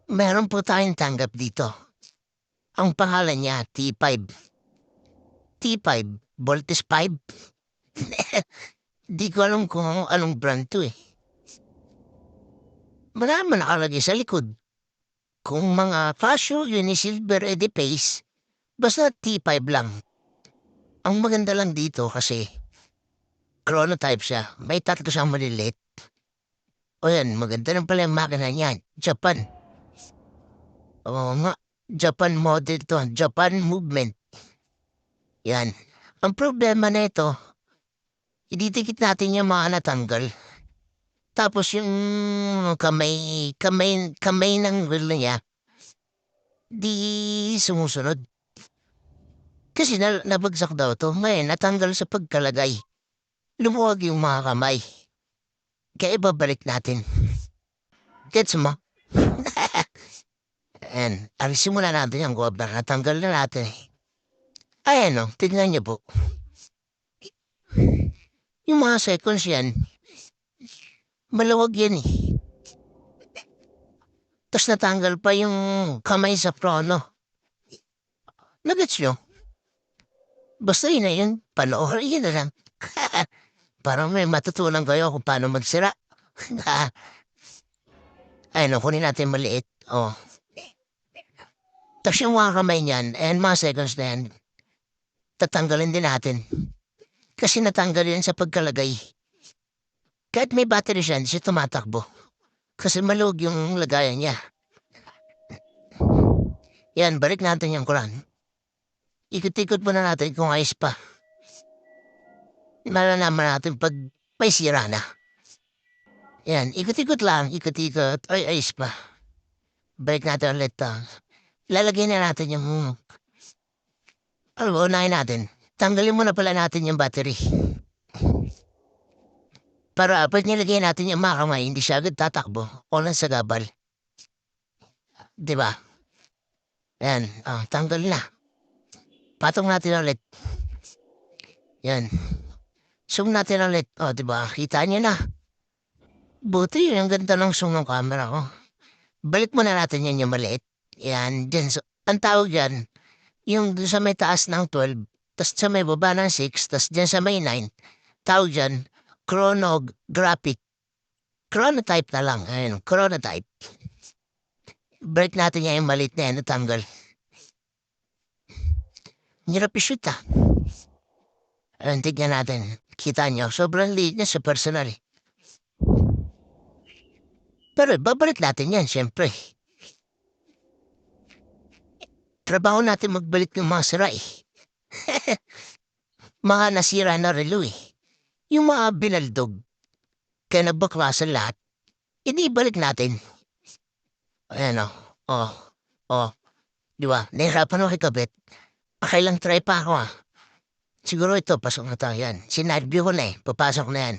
Meron po tayong tanggap dito. Ang pangalan niya, T5. T5, Voltes 5. Di ko alam kung anong brand to eh. Marami nakalagay sa likod. Kung mga Casio, Unisilver, Edipace, basta T5 lang. Ang maganda lang dito kasi chronotype siya. May tatlo siyang maliliit. O yan, maganda lang pala yung makina niyan. Japan. Oo nga, Japan model to. Japan movement. Yan. Ang problema nito, ididikit natin yung mga natanggal. Tapos yung kamay ng relo niya, di sumusunod. Kasi nabagsak daw to. Ngayon, natanggal sa pagkalagay. Lumuwag yung mga kamay. Kaya ibabalik natin. Gets mo? Ayan. Alisin muna natin yung gobra. Natanggal na natin. Ayan o, tignan niyo po. Yung mga seconds yan, malawag yan eh. Tapos natanggal pa yung kamay sa prono. Nagets nyo? Basta yun na yun. Panoorin yun na lang. Parang may matutunan kayo kung paano magsira. Ayun, kunin natin maliit. Oh. Tapos yung mga kamay niyan, and mga seconds na yan, tatanggalin din natin. Kasi natanggal yan sa pagkalagay. Kahit may battery siya, hindi siya tumatakbo. Kasi malug yung lagayan niya. Yan, balik natin yung Quran. Ikot-ikot muna natin kung ayos pa. Malalaman natin pag may sira na. Yan, ikot-ikot lang, ikot-ikot. Ay, ayos pa. Balik natin ulit. Lalagyan na natin yung... Alam mo, unahin natin. Tanggalin muna pala natin yung battery. Para pag nilagay natin yung mga kamay, hindi siya agad tatakbo. O lang sa gabal. Diba? Yan, tanggal na. Patong natin ulit. Yan. Zoom natin ulit. O, diba? Kita niyo na. Buti yun, ang ganda ng zoom ng camera ko. Balik muna natin yan yung maliit. Yan, dyan. So, ang tawag dyan, yung sa may taas ng 12, tas sa may baba ng 6, tas dyan sa may 9, tawag dyan, chronographic. Chronotype na lang. Ayun, chronotype. Break natin yan yung maliit na yan, natanggal. Hirap i-shoot ah. Ayun, tignan natin. Kita nyo, sobrang liit niya sa personal. Pero babalik natin yan, syempre. Trabaho natin magbalik ng mga sira eh. Mga nasira na relo eh. Yung mga binaldog, kaya nagbaklasan lahat, hindi balik natin. Ayan o. Oh. Oh. Di ba? Nahirapan ako ikabit. Pakailang try pa ako ah. Siguro ito, pasok na tayo yan. Sinarview ko na eh. Papasok na yan.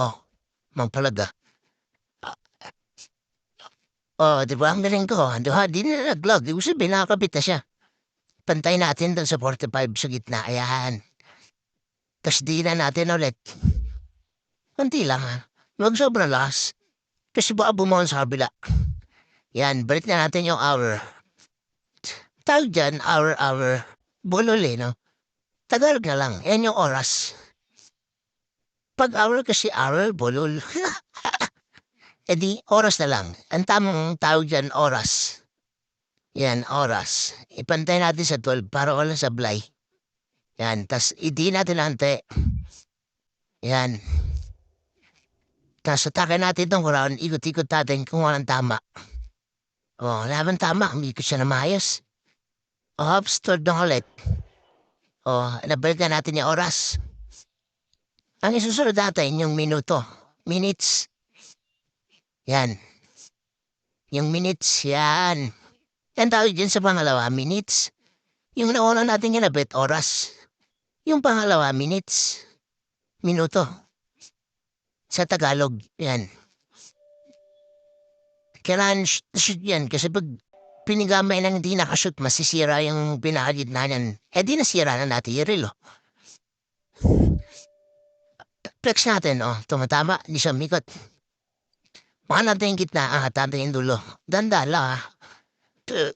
Oh. Mampalaga. Oh, di ba? Ang galing ko. Di na nag-log. Di ko sabihin, nakakabit na siya. Pantay natin doon sa 45 sa gitna. Ayan. Tapos di na natin ulit. Kunti lang ha. Huwag sobrang lakas. Kasi baka bumawon sa kabila. Yan, balik na natin yung hour. Tawag dyan, hour. Bulol eh, no? Tagalog na lang. Yan yung oras. Pag hour kasi hour, bulol. E di, oras na lang. Ang tamang tawag dyan, oras. Yan, oras. Ipantay natin sa 12 para wala sablay. Yan, tas hindi natin ante. Yan. Tas atake natin itong ground, ikot-ikot natin kung walang tama. O, laban tama, umikot siya na maayos. O, start na ulit. O, nabalik na natin yung oras. Ang isusunod natin yung minuto. Minutes. Yan. Yung minutes, yan. Yan tawag dyan sa pangalawa, minutes. Yung nauna natin ginabit, oras. Yung pangalawa, minutes. Minuto. Sa Tagalog, yan. Kailangan shoot yan kasi pag pinigamay nang hindi nakashoot, masisira yung pinakagitna niyan. Eh di nasira na natin yung relo. Flex natin, tumatama, di siya mikot. Baka natin yung gitna, angat natin yung dulo. Dahan-dahan lang, ah. Eh,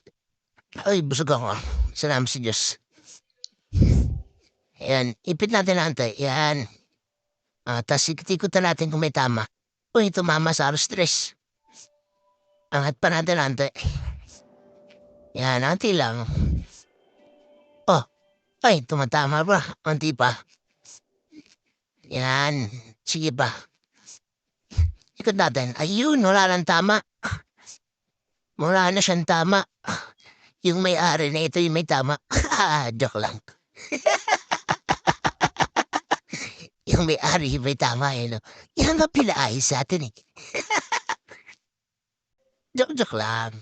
Ay, busog ako. Salamat sa Diyos. Ayan, ipit natin ang antay. Yan. Tapos ikot-ikutan natin kung may tama. Uy, tumama sa aros stress. Angat pa natin ang antay. Yan, anti lang. Oh, ay, tumatama ba? Anti pa. Yan. Sige pa. Ikot natin. Ayun, wala nang tama. Wala na siyang tama. Yung may-ari na ito yung may tama. Joke lang. Yung may-ari yung may tama eh, no? Yan ang pinaayos sa atin eh. Joke lang.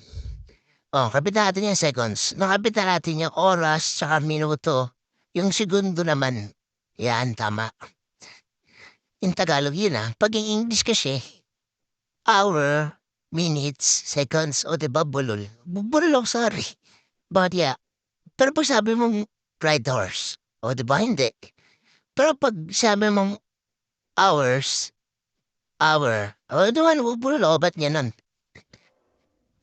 Oh, kapitan natin yung seconds. Nakapitan natin yung oras tsaka minuto. Yung segundo naman. Yan, tama. In Tagalog yun ah. Pag in English kasi, hour, minutes, seconds, o diba bulol? Bulol ako, sorry. But yeah. Pero pag sabi mong ride horse, o diba hindi? Pero pag sabi mong hours, hour, o diba bulol ako, ba't yan nun?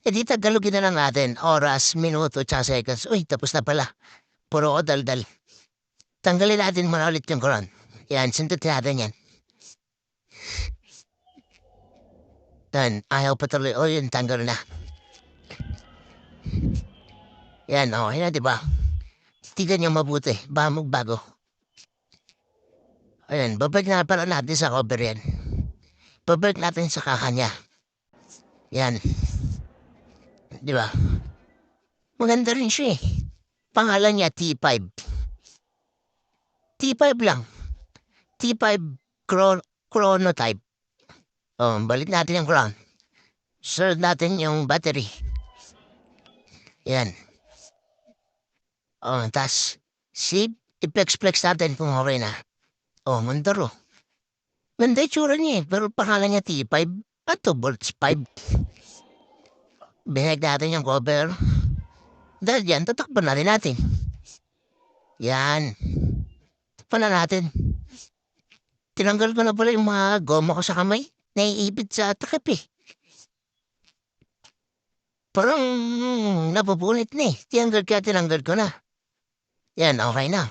E di Tagalogin na lang natin, oras, minuto, tsaka seconds. Uy, tapos na pala. Puro ko daldal. Tanggalin natin muna ulit yung Quran. Yan, sundutin natin yan. Yan, ayaw patuloy. O yun, tanggal na. Yan, okay na, di ba? Tignan niyo mabuti. Baka magbago. Ayan, babalik na pala natin sa cover yan. Babalik natin sa kakanya. Yan. Di ba? Maganda rin siya eh. Pangalan niya T5. T5 lang. T5 chronotype. Oh, balik natin yung crown. Serve natin yung battery. Yan. Oh, tas si i-flex natin kung okay na. Oh, mandaro. Ganda itsura niya eh, pero pangalan niya T5. Ato, volts 5. Binag natin yung cover. Dahil yan, tatakpan na rin natin. Yan. Takpan na natin. Tinanggal ko na pala yung mga goma ko sa kamay. Naiipit sa takip eh. Parang napupunit na eh. Tinanggal ko na. Yan, okay na.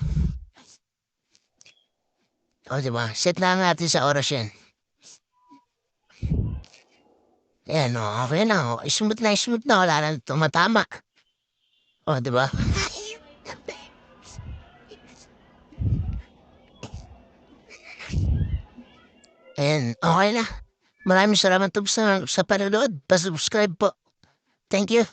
O, diba? Set na natin sa oras yan. Yan, o, okay na. O, smooth na. Wala na tumatama. O, diba? Ayan, okay na. Maraming salamat po sa panonood. Pa-subscribe po. Thank you.